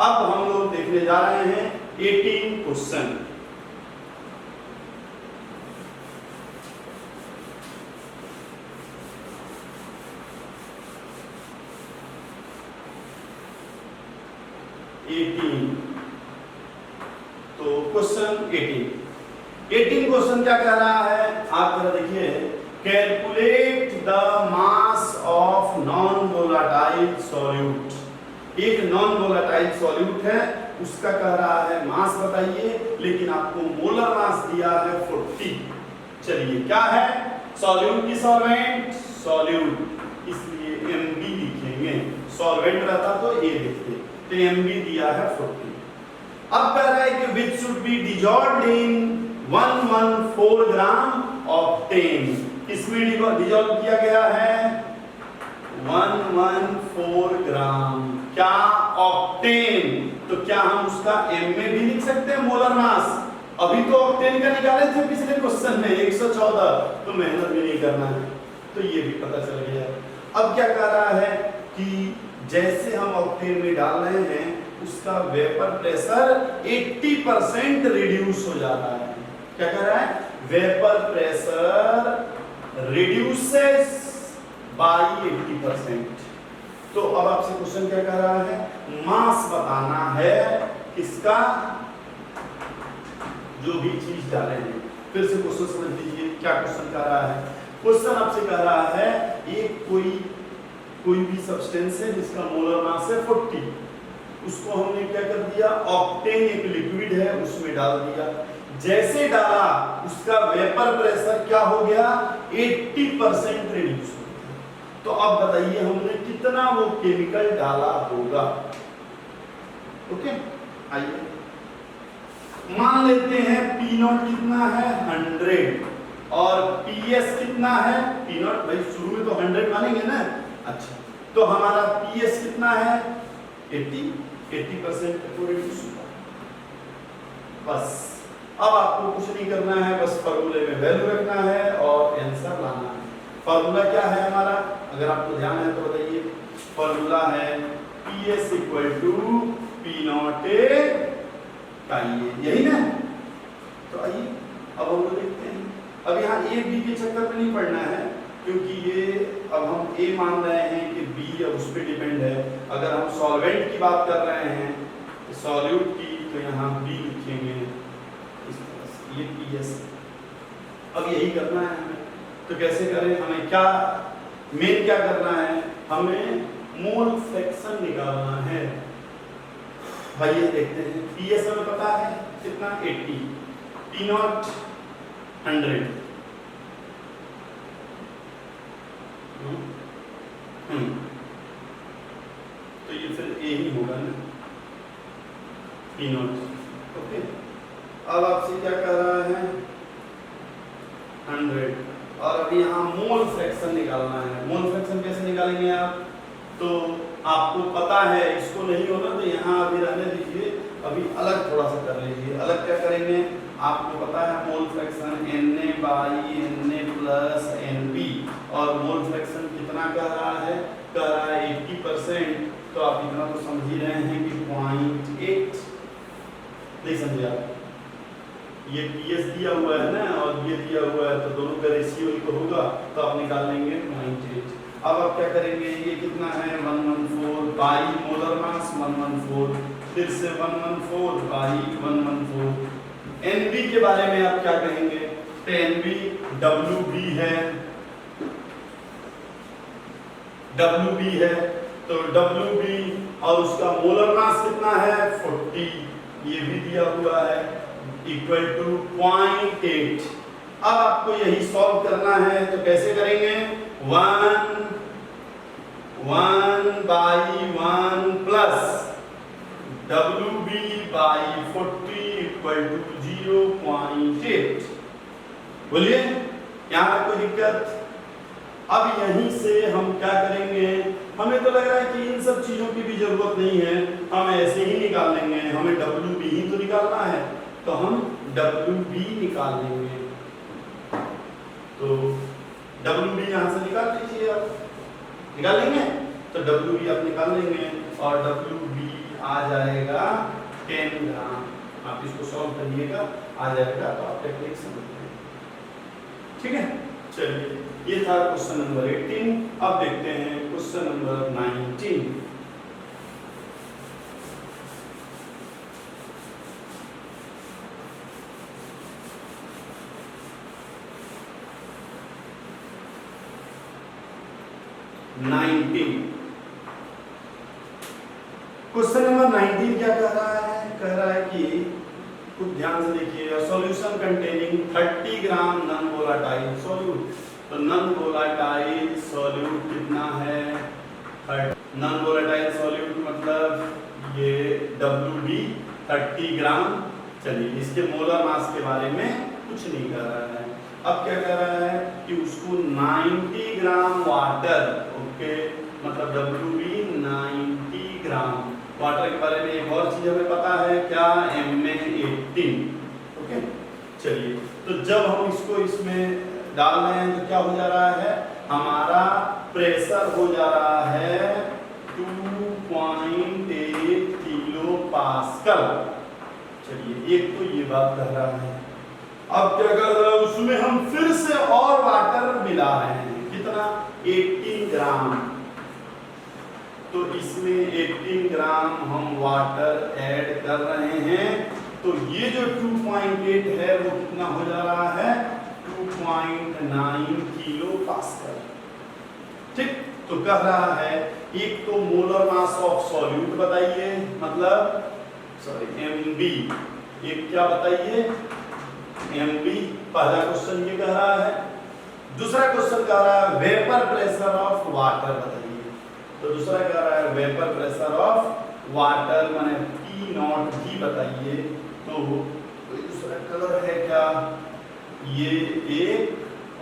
अब हम लोग देखने जा रहे हैं 18 क्वेश्चन। तो क्वेश्चन 18 क्वेश्चन क्या कह रहा है, आप जरा देखिए, calculate the mass of non volatile solute. एक नॉन वोलेटाइल सॉल्यूट है, उसका कह रहा है मास बताइए, लेकिन आपको मोलर मास दिया है 40। चलिए क्या है, सॉल्यूट की सॉल्वेंट, सॉल्यूट इसलिए Mb लिखेंगे, सॉल्वेंट रहता तो A लिखते, तो Mb दिया है 40। अब कह रहा है कि which should be dissolved in 114 gram octane. किसमें डिसॉल्व किया गया है, 114 ग्राम क्या ऑक्टेन। तो क्या हम उसका M में भी लिख सकते हैं मोलर मास, अभी तो ऑक्टेन का निकाले थे पिछले क्वेश्चन में 114, तो मेहनत भी नहीं करना है, तो ये भी पता चल गया। अब क्या कह रहा है कि जैसे हम ऑक्टेन में डाल रहे हैं उसका वेपर प्रेशर 80% रिड्यूस हो जाता है। क्या कह रहा है, वेपर प्रेशर रिड्यूसेस बाय 80%। तो अब आपसे क्वेश्चन क्या कह रहा है, मास बताना है किसका, जो भी चीज डाले हैं। फिर से क्वेश्चन समझ लीजिए क्या क्वेश्चन कह रहा है। क्वेश्चन आपसे कह रहा है एक कोई भी सब्सटेंस है जिसका मोलर मास है 40, उसको हमने क्या कर दिया, ऑक्टेन एक लिक्विड है उसमें डाल दिया। जैसे डाला उसका वेपर प्रेशर क्या हो गया, 80% रिड्यूस हो गया। तो अब बताइए हमने कितना वो केमिकल डाला होगा। ओके, आइए मान लेते हैं P नॉट कितना है 100 और PS कितना है, P नॉट भाई शुरू में तो 100 मानेंगे ना। अच्छा, तो हमारा PS कितना है 80% को रिड्यूस हुआ। बस अब आपको कुछ नहीं करना है, बस फार्मूले में वैल्यू रखना है और आंसर लाना है। फार्मूला क्या है हमारा, अगर आपको ध्यान है तो बताइए। फार्मूला है PS equal to P nought यही ना। तो आइए अब हम लोग देखते हैं। अब यहाँ A B के चक्कर में नहीं पड़ना है, क्योंकि ये अब हम A मान रहे हैं कि B अब उस पर डिपेंड है। अगर हम सॉल्वेंट की बात कर रहे हैं सॉल्यूट की, तो यहाँ B लिखेंगे इस तरह से, ये PS। अब यही करना है हमें, तो कैसे करें, हमें क्या मेन क्या करना है, हमें मोल फ्रैक्शन निकालना है। भाई ये देखते हैं, PS हमें पता है कितना 80, P नॉट 100, तो ये फिर A ही होगा ना, P नॉट। ओके, अब आपसे क्या कह रहा है 100, और अभी यहाँ मोल फ्रैक्शन निकालना है। मोल फ्रैक्शन कैसे निकालेंगे आप, तो आपको पता है इसको नहीं होना, तो यहाँ अभी रहने दीजिए, अभी अलग थोड़ा सा कर लीजिए। अलग क्या करेंगे, आपको पता है mole fraction Na by Na plus Nb, और मोल फ्रैक्शन कितना कह रहा है 80%। तो आप इतना तो समझ ही रहे हैं कि 0.8 नहीं समझे आप, ये PS दिया हुआ है ना और ये दिया हुआ है, तो दोनों का रेशियो तो होगा, तो आप निकाल लेंगे 0.8। अब आप क्या करेंगे, ये कितना है 114 बाई मोलर मास 114, फिर से 114 बाई 114। NB के बारे में आप क्या कहेंगे, तो NB WB है, WB है, तो WB और उसका मोलर मास कितना है 40, ये भी दिया हुआ है, इक्वल टू 0.8। अब आपको यही सॉल्व करना है, तो कैसे करेंगे, 1 by 1 plus WB by 40 equal to 0.8। बोलिए यहाँ तक कोई दिक्कत। अब यहीं से हम क्या करेंगे, हमें तो लग रहा है कि इन सब चीजों की भी जरूरत नहीं है, हम ऐसे ही निकाल लेंगे, हमें WB ही तो निकालना है, तो हम WB निकाल लेंगे। तो WB यहाँ से निकाल लीजिए, आप निकाल लेंगे, तो WB आप निकाल लेंगे और WB आ जाएगा 10 ग्राम। आप इसको सॉल्व करिएगा, आ जाएगा, तो आप टेक्निक समझ लेंगे। ठीक है, चलिए ये था क्वेश्चन नंबर 18। अब देखते हैं क्वेश्चन नंबर 19। क्वेश्चन नंबर 19 क्या कह रहा है, कह रहा है कि कुछ ध्यान से देखिए, सॉल्यूशन कंटेनिंग 30 ग्राम नॉन वोलाटाइल सॉल्यूट। तो नॉन वोलाटाइल सॉल्यूट कितना है, नॉन वोलाटाइल सॉल्यूट मतलब ये WB 30 ग्राम। चलिए इसके मोलर मास के बारे में कुछ नहीं कह रहा है। अब क्या कह रहा है कि उसको 90 ग्राम वाटर, ओके, मतलब WB 90 ग्राम वाटर के बारे में एक और चीज हमें पता है क्या, Ma18। ओके, चलिए तो जब हम इसको इसमें डाल रहे हैं तो क्या हो जा रहा है, हमारा प्रेशर हो जा रहा है 2.8 किलो पास्कल। चलिए एक तो ये बात कह रहा है। अब क्या कर रहा है, उसमें हम फिर से और वाटर मिला रहे हैं, कितना 18 ग्राम। तो इसमें 18 ग्राम हम वाटर ऐड कर रहे हैं, तो ये जो 2.8 है वो कितना हो जा रहा है 2.9 किलो पास्कल। ठीक, तो कह रहा है एक तो मोलर मास ऑफ सॉल्यूट बताइए, मतलब सॉरी MB, एक क्या बताइए MB। पहला क्वेश्चन ये कह रहा है। दूसरा क्वेश्चन कह रहा है वेपर प्रेशर ऑफ वाटर बताइए। तो दूसरा कह रहा है वेपर प्रेशर ऑफ वाटर माने P0 भी बताइए। तो कोई दूसरा कलर है क्या, ये एक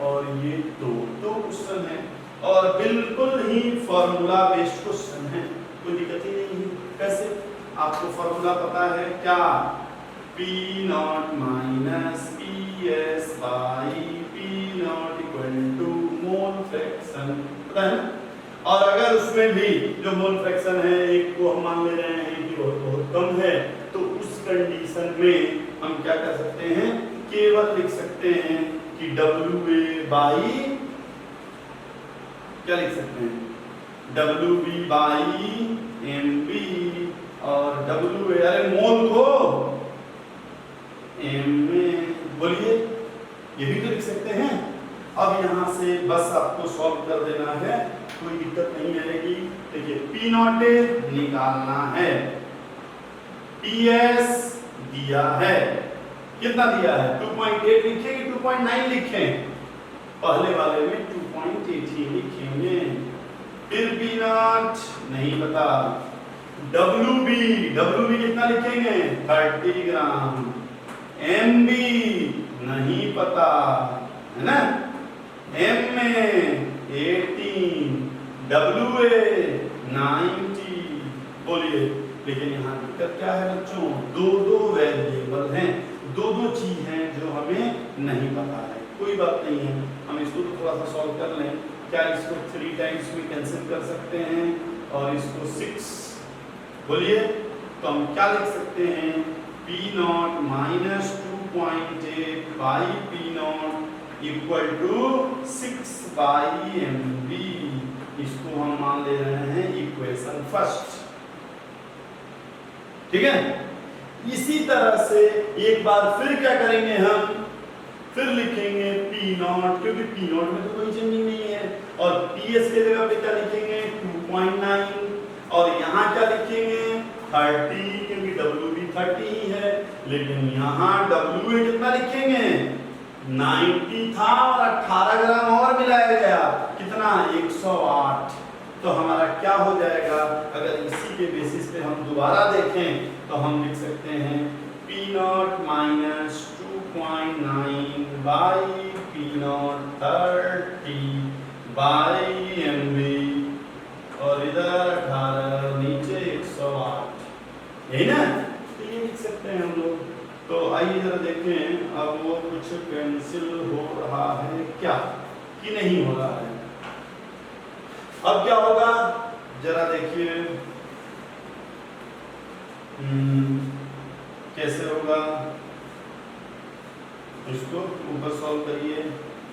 और ये दो क्वेश्चन है और बिल्कुल ही फॉर्मूला बेस्ड क्वेश्चन है, कोई दिक्कत ही नहीं है। कैसे, आपको फॉर्मूला पता है क्या, P0 minus PS by P0 equal to mole fraction, पता है ना। और अगर उसमें भी जो मोल फ्रैक्शन है एक को हम मान ले रहे हैं कि बहुत कम है, तो उस कंडीशन में हम क्या कर सकते हैं, केवल लिख सकते हैं कि WA बाई, क्या लिख सकते हैं, WB बाई MB और WA, अरे मोल को MA, बोलिए ये भी तो लिख सकते हैं। अब यहाँ से बस आपको सॉल्व कर देना है, कोई दिक्कत नहीं आएगी। देखिए P0 निकालना है, PS दिया है, कितना दिया है 2.8 लिखे कि 2.9 लिखें, पहले वाले में 2.8 ही लिखेंगे। फिर P0 नहीं पता, WB कितना लिखेंगे 30 ग्राम, MB नहीं पता है ना, MA 18, WA 90। बोलिए, लेकिन यहाँ दिक्कत क्या है बच्चों, दो वेरिएबल हैं, दो चीज हैं जो हमें नहीं पता है। कोई बात नहीं है, हम इसको तो थोड़ा सा सॉल्व कर लें। क्या इसको 3 टाइम्स में कैंसिल कर सकते हैं और इसको 6, बोलिए तो हम क्या लिख सकते हैं P0 minus 2 2.8 by P nought equal to 6 by M B. इसको हम मान ले रहे हैं इक्वेशन फर्स्ट। ठीक है, इसी तरह से एक बार फिर क्या करेंगे हम, फिर लिखेंगे पी नॉट, क्योंकि पी नॉट में तो कोई चेंजिंग नहीं है, और पी एस के जगह पे क्या लिखेंगे 2.9, और यहाँ क्या लिखेंगे 30, क्योंकि डब्ल्यू भी 30 ही है, लेकिन यहाँ डब्ल्यू कितना लिखेंगे 90 था और 18 ग्राम और मिलाया गया, कितना 108। तो हमारा क्या हो जाएगा, अगर इसी के बेसिस पे हम दोबारा देखें तो हम लिख सकते हैं P nought minus 2.9 by P nought 30 by M B, और इधर 18 नीचे 108, यही ना, तो ये लिख सकते हैं हम लोग। तो आइए जरा देखें अब वो कुछ कैंसिल हो रहा है क्या कि नहीं हो रहा है। अब क्या होगा जरा देखिए, कैसे होगा, इसको ऊपर सॉल्व करिए,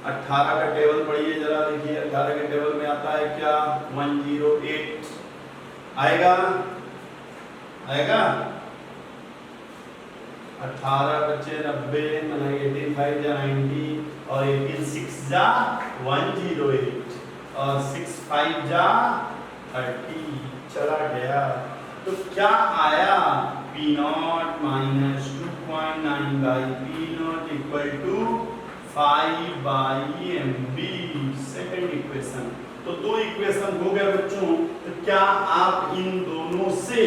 18 का टेबल पढ़िए जरा, देखिए 18 के टेबल में आता है क्या 108 आएगा, आएगा 18 बच्चे 90, 85 जा 90, और 18 6 जा 108, और 6 5 जा 30, चला गया। तो क्या आया P nought minus 2.9 by P nought equal to 5 by M B, second equation. तो दो इक्वेशन हो गए बच्चों, तो क्या आप इन दोनों से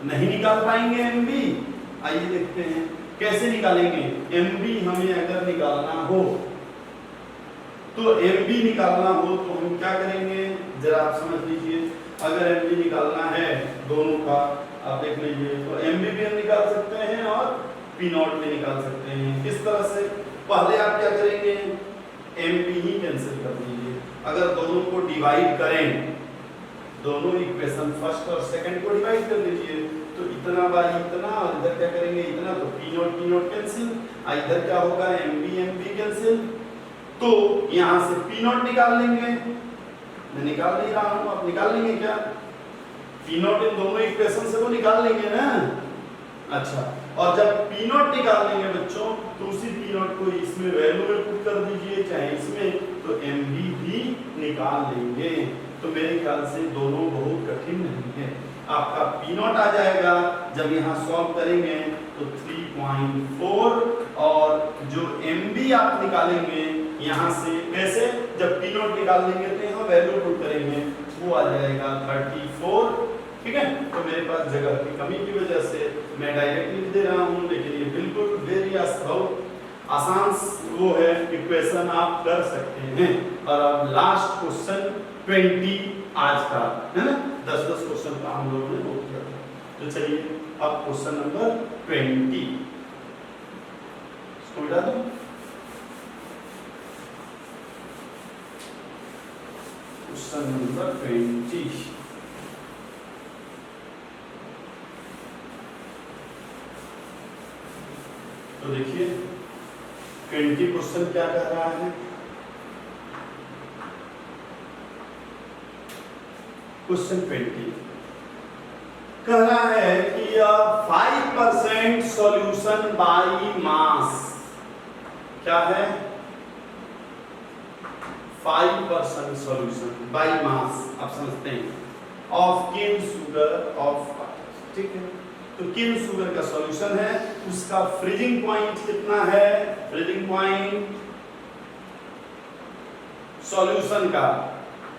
नहीं निकाल पाएंगे एम बी? आइए देखते हैं कैसे निकालेंगे। एम बी हमें अगर निकालना हो तो एम बी निकालना हो तो हम क्या करेंगे, जरा आप समझ लीजिए। अगर एम बी निकालना है दोनों का, आप देख लीजिए, तो एम बी भी हम निकाल सकते हैं और पी नॉट भी निकाल सकते हैं। किस तरह से, पहले आप क्या करेंगे, एम बी ही कैंसिल कर दीजिए। अगर दोनों को डिवाइड करें, दोनों इक्वेशन फर्स्ट और सेकंड को डिवाइड कर लीजिए, तो इतना बाई इतना, और इधर क्या करेंगे इतना, तो पी नॉट कैंसिल, इधर क्या होगा एम बी कैंसिल। तो यहाँ से पी नॉट निकाल लेंगे, मैं निकाल नहीं रहा हूँ, आप निकाल लेंगे क्या, पी नॉट इन दोनों इक्वेशन से वो निकाल लेंगे ना। अच्छा, और जब पी नॉट निकाल लेंगे बच्चों, तो उसी पी नॉट को इसमें वैल्यू में पुट कर दीजिए, चाहे इसमें, तो एम बी भी निकाल लेंगे। तो मेरे ख्याल से दोनों बहुत कठिन नहीं है, आपका पी नॉट आ जाएगा जब यहाँ सॉल्व करेंगे तो 3.4, और जो एम बी आप निकालेंगे यहाँ से, कैसे, जब पी नॉट निकाल लेंगे तो यहाँ वैल्यू पुट करेंगे, वो आ जाएगा 34। ठीक है, तो मेरे पास जगह की कमी की वजह से मैं डायरेक्ट लिख दे रहा हूँ, लेकिन ये बिल्कुल बहुत आसान वो है, इक्वेशन आप कर सकते हैं। और अब लास्ट क्वेश्चन 20 आज का है ना, 10-10 क्वेश्चन का हम लोगों ने वो किया था। तो चलिए अब क्वेश्चन नंबर 20 इसको मिटा दो। क्वेश्चन नंबर 20, तो देखिए 20 क्वेश्चन क्या कह रहा है, क्वेश्चन 20 कह रहा है कि 5% सॉल्यूशन बाई मास, क्या है 5% सॉल्यूशन बाई मास, आप समझते हैं, ऑफ केन शुगर ऑफ, ठीक है, तो केन शुगर का सॉल्यूशन है, उसका फ्रीजिंग पॉइंट कितना है, फ्रीजिंग पॉइंट सॉल्यूशन का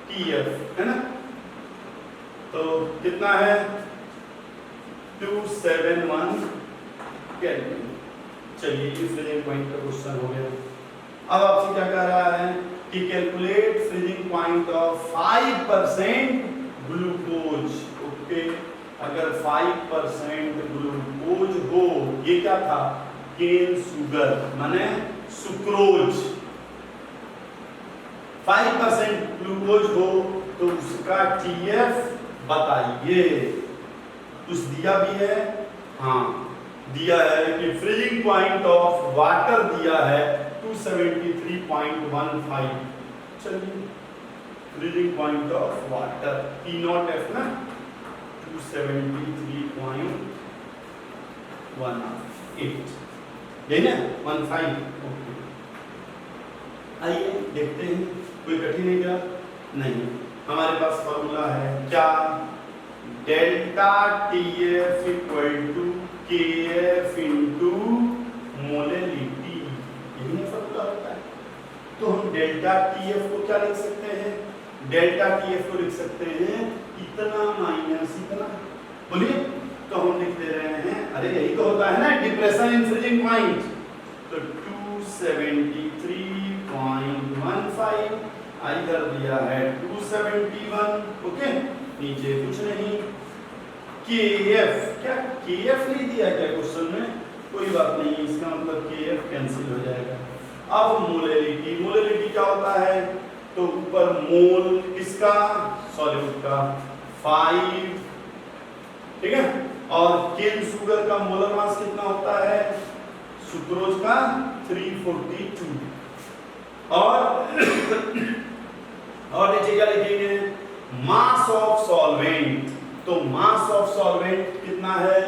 TF है ना, तो कितना है 271 केल्विन। चलिए ये फ्रीजिंग पॉइंट का क्वेश्चन हो गया। अब आपसे क्या कह रहा है कि calculate freezing point of 5% glucose. Okay, अगर 5% ग्लूकोज हो, ये क्या था, केन शुगर माने सुक्रोज, 5% ग्लूकोज हो तो उसका TF बताइए। कुछ दिया भी है, हाँ दिया है कि फ्रीजिंग पॉइंट ऑफ वाटर दिया है 273.15। चलिए freezing point of water P not F ना 273.18 यही ना 15। ओके आइए देखते हैं कोई कठिन है क्या? नहीं। हमारे पास फॉर्मूला है क्या? Delta TF equal to KF into molality, यही फॉर्मूला होता है। तो हम डेल्टा TF को क्या लिख सकते हैं? डेल्टा TF को लिख सकते हैं इतना माइनस इतना। बोलिए तो हम लिख दे रहे हैं, अरे यही तो होता है ना डिप्रेशन इन फ्रीजिंग पॉइंट। तो 273.15 इधर दिया है 271। ओके नीचे कुछ नहीं। KF क्या KF नहीं दिया क्या क्वेश्चन में? कोई बात नहीं, इसका मतलब KF कैंसिल हो जाएगा। अब मोलेलिटी, मोलेलिटी क्या होता है? तो ऊपर मोल किसका? सॉल्यूट का 5, ठीक है। और केन शुगर का मोलर मास कितना होता है? सुक्रोज का 342। और नीचे क्या लिखेंगे? Mass of solvent. तो मास ऑफ सॉल्वेंट कितना है?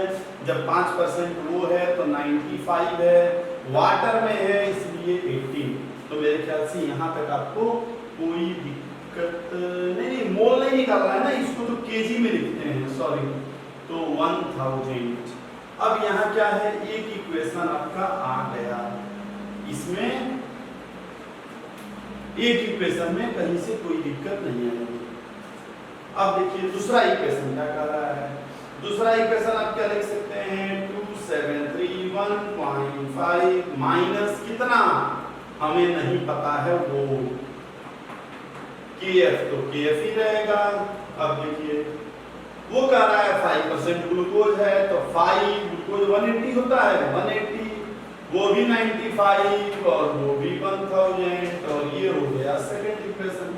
जब 5% वो है तो 95 है, वाटर में है इसलिए 18। तो मेरे ख्याल से यहाँ तक आपको कोई दिक्कत नहीं, मोल नहीं निकालना है ना, इसको तो केजी में लिखते हैं, सॉरी। तो 1000। अब यहाँ क्या है? एक इक्वेशन आपका आ गया, इसमें एक इक्वेशन में कहीं से कोई दिक्कत नहीं आएगी। अब देखिए दूसरा इक्वेशन क्या कर रहा है? दूसरा इक्वेशन आप क्या लिख सकते हैं? 271.5 माइनस कितना हमें नहीं पता है वो KF, तो KF ही रहेगा। अब देखिए वो कह रहा है 5% ग्लूकोज है, तो 5 ग्लूकोज 180 होता है, 180 वो भी 95 और वो भी 1000, और ये हो गया सेकंड इक्वेशन।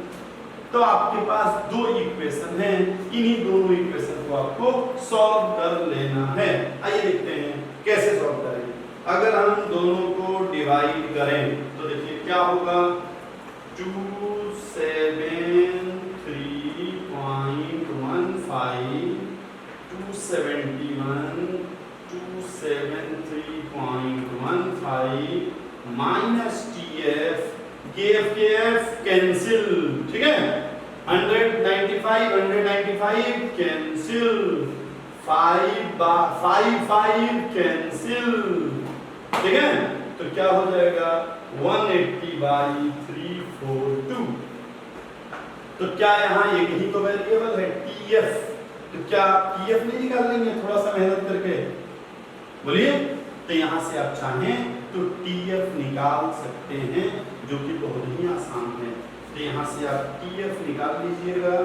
तो आपके पास दो इक्वेशन हैं, इन्हीं दोनों इक्वेशन को आपको सॉल्व कर लेना है। आइए देखते हैं कैसे सॉल्व करेंगे। अगर हम दोनों को डिवाइड करें तो देखिए क्या होगा? 273.15 273.15 माइनस TF, KF कैंसिल, ठीक है। 195 कैंसिल, 5 कैंसिल, ठीक है। तो क्या हो जाएगा? 180/342। तो क्या यहाँ एक ही तो वेरिएबल है TF, तो क्या TF नहीं निकाल लेंगे थोड़ा सा मेहनत करके? बोलिए। तो यहाँ से आप चाहें तो TF निकाल सकते हैं, जो कि बहुत ही आसान है। तो यहाँ से आप TF निकाल लीजिएगा,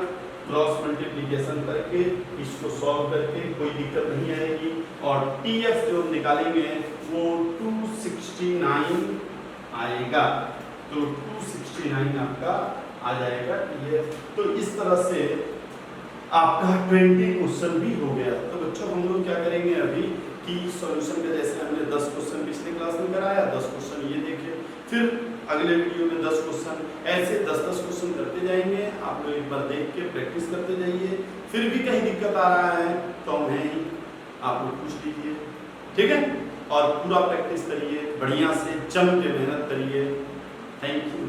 क्रॉस मल्टीप्लिकेशन करके इसको सॉल्व करके कोई दिक्कत नहीं आएगी। और TF जो निकालेंगे वो 269 आएगा, तो 269 आपका आ जाएगा TF। तो इस तरह से आपका 20 क्वेश्चन भी हो गया। तो बच्चों हम लोग क्या करेंगे अभी कि सॉल्यूशन का जैसे हमने 10 क्वेश्चन पिछले क्लास में कराया, 10 क्वेश्चन ये देखे, फिर अगले वीडियो में 10 क्वेश्चन, ऐसे 10-10 क्वेश्चन करते जाएंगे। आप लोग एक बार देख के प्रैक्टिस करते जाइए। फिर भी कहीं दिक्कत आ रहा है तो हमें आप लोग पूछ लीजिए, ठीक है। और पूरा प्रैक्टिस करिए, बढ़िया से जम के मेहनत करिए। Thank you.